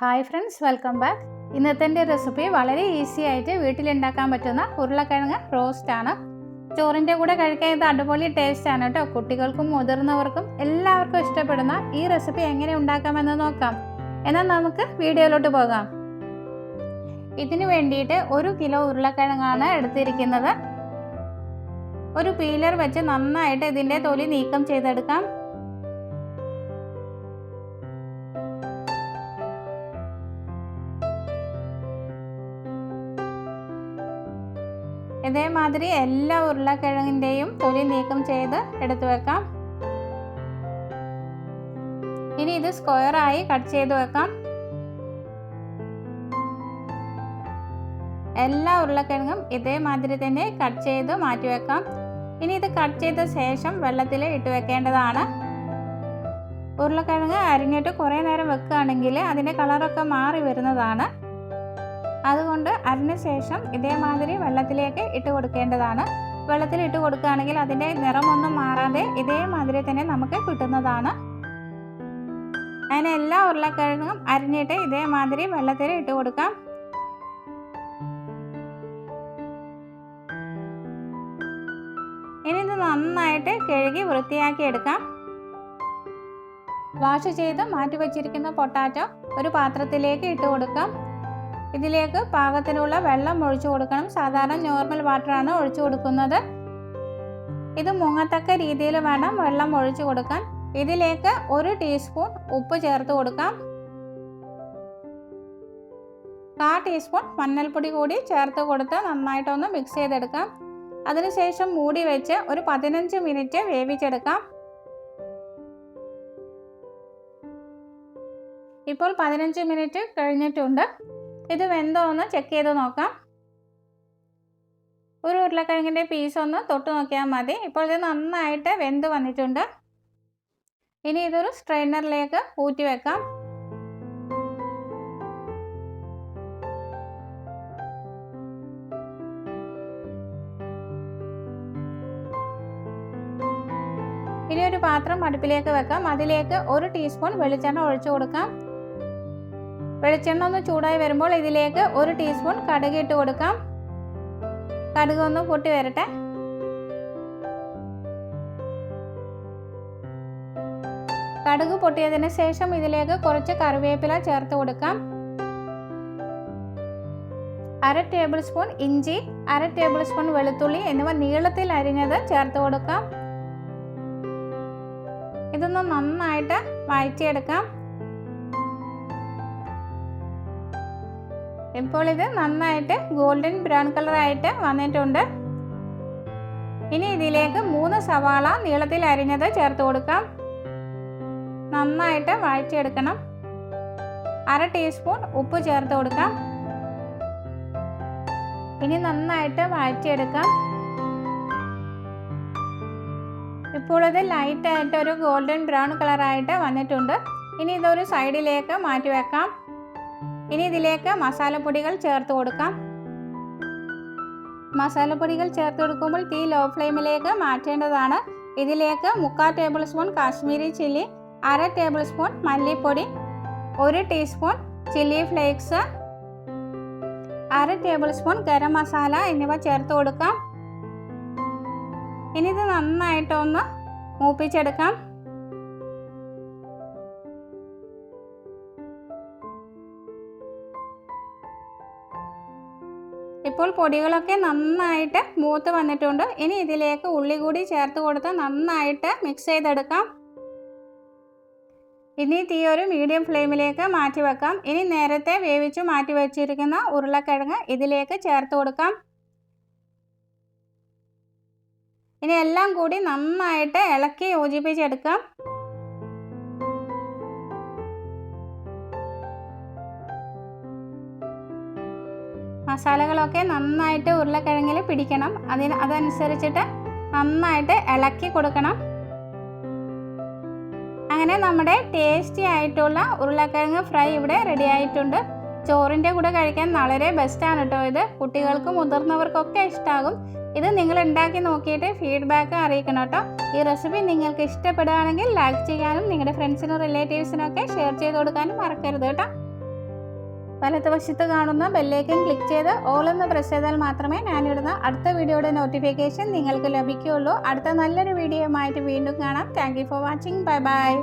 Hi friends, welcome back. ഇന്നത്തെ എൻ്റെ recipe വളരെ ഈസി ആയിട്ട് വീട്ടിലുണ്ടാക്കാൻ പറ്റുന്ന ഉരുളക്കിഴങ്ങ് റോസ്റ്റാണ്. ചോറിൻ്റെ കൂടെ കഴിക്കാൻ ഇത് അടിപൊളി ടേസ്റ്റാണ് കേട്ടോ. കുട്ടികൾക്കും മുതിർന്നവർക്കും എല്ലാവർക്കും ഇഷ്ടപ്പെടുന്ന ഈ റെസിപ്പി എങ്ങനെ ഉണ്ടാക്കാമെന്ന് നോക്കാം. എന്നാൽ നമുക്ക് വീഡിയോയിലോട്ട് പോകാം. ഇതിന് വേണ്ടിയിട്ട് 1 കിലോ ഉരുളക്കിഴങ്ങാണ് എടുത്തിരിക്കുന്നത്. ഒരു പീലർ വെച്ച് നന്നായിട്ട് ഇതിൻ്റെ തൊലി നീക്കം ചെയ്തെടുക്കാം. ഇതേമാതിരി എല്ലാ ഉരുളക്കിഴങ്ങിൻ്റെയും തൊലി നീക്കം ചെയ്ത് എടുത്തു വെക്കാം. ഇനി ഇത് സ്ക്വയറായി കട്ട് ചെയ്ത് വെക്കാം. എല്ലാ ഉരുളക്കിഴങ്ങും ഇതേമാതിരി തന്നെ കട്ട് ചെയ്ത് മാറ്റി വെക്കാം. ഇനി ഇത് കട്ട് ചെയ്ത ശേഷം വെള്ളത്തിൽ ഇട്ട് വെക്കേണ്ടതാണ്. ഉരുളക്കിഴങ്ങ് അരിഞ്ഞിട്ട് കുറേ നേരം വെക്കുകയാണെങ്കിൽ അതിൻ്റെ കളറൊക്കെ മാറി വരുന്നതാണ്. അതുകൊണ്ട് അരിഞ്ഞ ശേഷം ഇതേമാതിരി വെള്ളത്തിലേക്ക് ഇട്ട് കൊടുക്കേണ്ടതാണ്. വെള്ളത്തിൽ ഇട്ട് കൊടുക്കുകയാണെങ്കിൽ അതിൻ്റെ നിറമൊന്നും മാറാതെ ഇതേമാതിരി തന്നെ നമുക്ക് കിട്ടുന്നതാണ്. അങ്ങനെ എല്ലാ ഉരുളക്കിഴങ്ങും അരിഞ്ഞിട്ട് ഇതേമാതിരി വെള്ളത്തിൽ ഇട്ട് കൊടുക്കാം. ഇനി ഇത് നന്നായിട്ട് കഴുകി വൃത്തിയാക്കി എടുക്കാം. വാഷ് ചെയ്ത് മാറ്റി വച്ചിരിക്കുന്ന പൊട്ടാറ്റോ ഒരു പാത്രത്തിലേക്ക് ഇട്ട് കൊടുക്കാം. ഇതിലേക്ക് പാകത്തിനുള്ള വെള്ളം ഒഴിച്ചു കൊടുക്കണം. സാധാരണ നോർമൽ വാട്ടറാണ് ഒഴിച്ചു കൊടുക്കുന്നത്. ഇത് മുങ്ങത്തക്ക രീതിയിൽ വേണം വെള്ളം ഒഴിച്ചു കൊടുക്കാൻ. ഇതിലേക്ക് 1 ടീസ്പൂൺ ഉപ്പ് ചേർത്ത് കൊടുക്കാം. 1/4 ടീസ്പൂൺ മഞ്ഞൾപ്പൊടി കൂടി ചേർത്ത് കൊടുത്ത് നന്നായിട്ടൊന്ന് മിക്സ് ചെയ്തെടുക്കാം. അതിനുശേഷം മൂടി വെച്ച് ഒരു 15 മിനിറ്റ് വേവിച്ചെടുക്കാം. ഇപ്പോൾ 15 മിനിറ്റ് കഴിഞ്ഞിട്ടുണ്ട്. ഇത് വെന്തോ ഒന്ന് ചെക്ക് ചെയ്ത് നോക്കാം. ഒരു ഉരുളക്കിഴങ്ങിൻ്റെ പീസ് ഒന്ന് തൊട്ട് നോക്കിയാൽ മതി. ഇപ്പോൾ ഇത് നന്നായിട്ട് വെന്ത് വന്നിട്ടുണ്ട്. ഇനി ഇതൊരു സ്ട്രെയിനറിലേക്ക് ഊറ്റി വെക്കാം. ഇനി ഒരു പാത്രം അടുപ്പിലേക്ക് വെക്കാം. അതിലേക്ക് 1 ടീസ്പൂൺ വെളിച്ചെണ്ണ ഒഴിച്ചു കൊടുക്കാം. വെളിച്ചെണ്ണ ഒന്ന് ചൂടായി വരുമ്പോൾ ഇതിലേക്ക് 1 ടീസ്പൂൺ കടുക് ഇട്ട് കൊടുക്കാം. കടുക് ഒന്ന് പൊട്ടി വരട്ടെ. കടുക് പൊട്ടിയതിന് ശേഷം ഇതിലേക്ക് കുറച്ച് കറിവേപ്പില ചേർത്ത് കൊടുക്കാം. 1/2 ടേബിൾ സ്പൂൺ ഇഞ്ചി, 1/2 ടേബിൾ സ്പൂൺ വെളുത്തുള്ളി എന്നിവ നീളത്തിൽ അരിഞ്ഞത് ചേർത്ത് കൊടുക്കാം. ഇതൊന്ന് നന്നായിട്ട് വഴറ്റിയെടുക്കാം. ഇപ്പോൾ ഇത് നന്നായിട്ട് ഗോൾഡൻ ബ്രൗൺ കളറായിട്ട് വന്നിട്ടുണ്ട്. ഇനി ഇതിലേക്ക് 3 സവാള നീളത്തിൽ അരിഞ്ഞത് ചേർത്ത് കൊടുക്കാം. നന്നായിട്ട് വഴറ്റിയെടുക്കണം. 1/2 ടീസ്പൂൺ ഉപ്പ് ചേർത്ത് കൊടുക്കാം. ഇനി നന്നായിട്ട് വഴറ്റിയെടുക്കാം. ഇപ്പോൾ ഇത് ലൈറ്റായിട്ട് ഒരു ഗോൾഡൻ ബ്രൗൺ കളറായിട്ട് വന്നിട്ടുണ്ട്. ഇനി ഇതൊരു സൈഡിലേക്ക് മാറ്റി വെക്കാം. ഇനി ഇതിലേക്ക് മസാലപ്പൊടികൾ ചേർത്ത് കൊടുക്കാം. മസാലപ്പൊടികൾ ചേർത്ത് കൊടുക്കുമ്പോൾ തീ ലോ ഫ്ലെയിമിലേക്ക് മാറ്റേണ്ടതാണ്. ഇതിലേക്ക് 3/4 table spoon Kashmiri chilli, 1/2 table spoon മല്ലിപ്പൊടി, 1 teaspoon chilli flakes, 1/2 table spoon garam masala എന്നിവ ചേർത്ത് കൊടുക്കാം. ഇനി ഇത് നന്നായിട്ടൊന്ന് മൂപ്പിച്ചെടുക്കാം. ഇപ്പോൾ പൊടികളൊക്കെ നന്നായിട്ട് മൂത്ത് വന്നിട്ടുണ്ട്. ഇനി ഇതിലേക്ക് ഉള്ളി കൂടി ചേർത്ത് കൊടുത്ത് നന്നായിട്ട് മിക്സ് ചെയ്തെടുക്കാം. ഇനി തീ ഒരു മീഡിയം ഫ്ലെയിമിലേക്ക് മാറ്റി വെക്കാം. ഇനി നേരത്തെ വേവിച്ച് മാറ്റി വെച്ചിരിക്കുന്ന ഉരുളക്കിഴങ്ങ് ഇതിലേക്ക് ചേർത്ത് കൊടുക്കാം. ഇനി എല്ലാം കൂടി നന്നായിട്ട് ഇളക്കി യോജിപ്പിച്ചെടുക്കാം. മസാലകളൊക്കെ നന്നായിട്ട് ഉരുളക്കിഴങ്ങിൽ പിടിക്കണം. അതനുസരിച്ചിട്ട് നന്നായിട്ട് ഇളക്കി കൊടുക്കണം. അങ്ങനെ നമ്മുടെ ടേസ്റ്റി ആയിട്ടുള്ള ഉരുളക്കിഴങ്ങ് ഫ്രൈ ഇവിടെ റെഡി ആയിട്ടുണ്ട്. ചോറിൻ്റെ കൂടെ കഴിക്കാൻ വളരെ ബെസ്റ്റാണ് കേട്ടോ. ഇത് കുട്ടികൾക്കും മുതിർന്നവർക്കൊക്കെ ഇഷ്ടമാകും. ഇത് നിങ്ങൾ ഉണ്ടാക്കി നോക്കിയിട്ട് ഫീഡ്ബാക്ക് അറിയിക്കണം കേട്ടോ. ഈ റെസിപ്പി നിങ്ങൾക്ക് ഇഷ്ടപ്പെടുകയാണെങ്കിൽ ലൈക്ക് ചെയ്യാനും നിങ്ങളുടെ ഫ്രണ്ട്സിനും റിലേറ്റീവ്സിനും ഒക്കെ ഷെയർ ചെയ്ത് കൊടുക്കാനും മറക്കരുത് കേട്ടോ. വലതുവശത്ത് കാണുന്ന ബെല്ലൈക്കൻ ക്ലിക്ക് ചെയ്ത് ഓൾ എന്ന് പ്രസ് ചെയ്താൽ മാത്രമേ ഞാനിടുന്ന അടുത്ത വീഡിയോയുടെ നോട്ടിഫിക്കേഷൻ നിങ്ങൾക്ക് ലഭിക്കുകയുള്ളൂ. അടുത്ത നല്ലൊരു വീഡിയോയുമായിട്ട് വീണ്ടും കാണാം. Thank you for watching. Bye bye.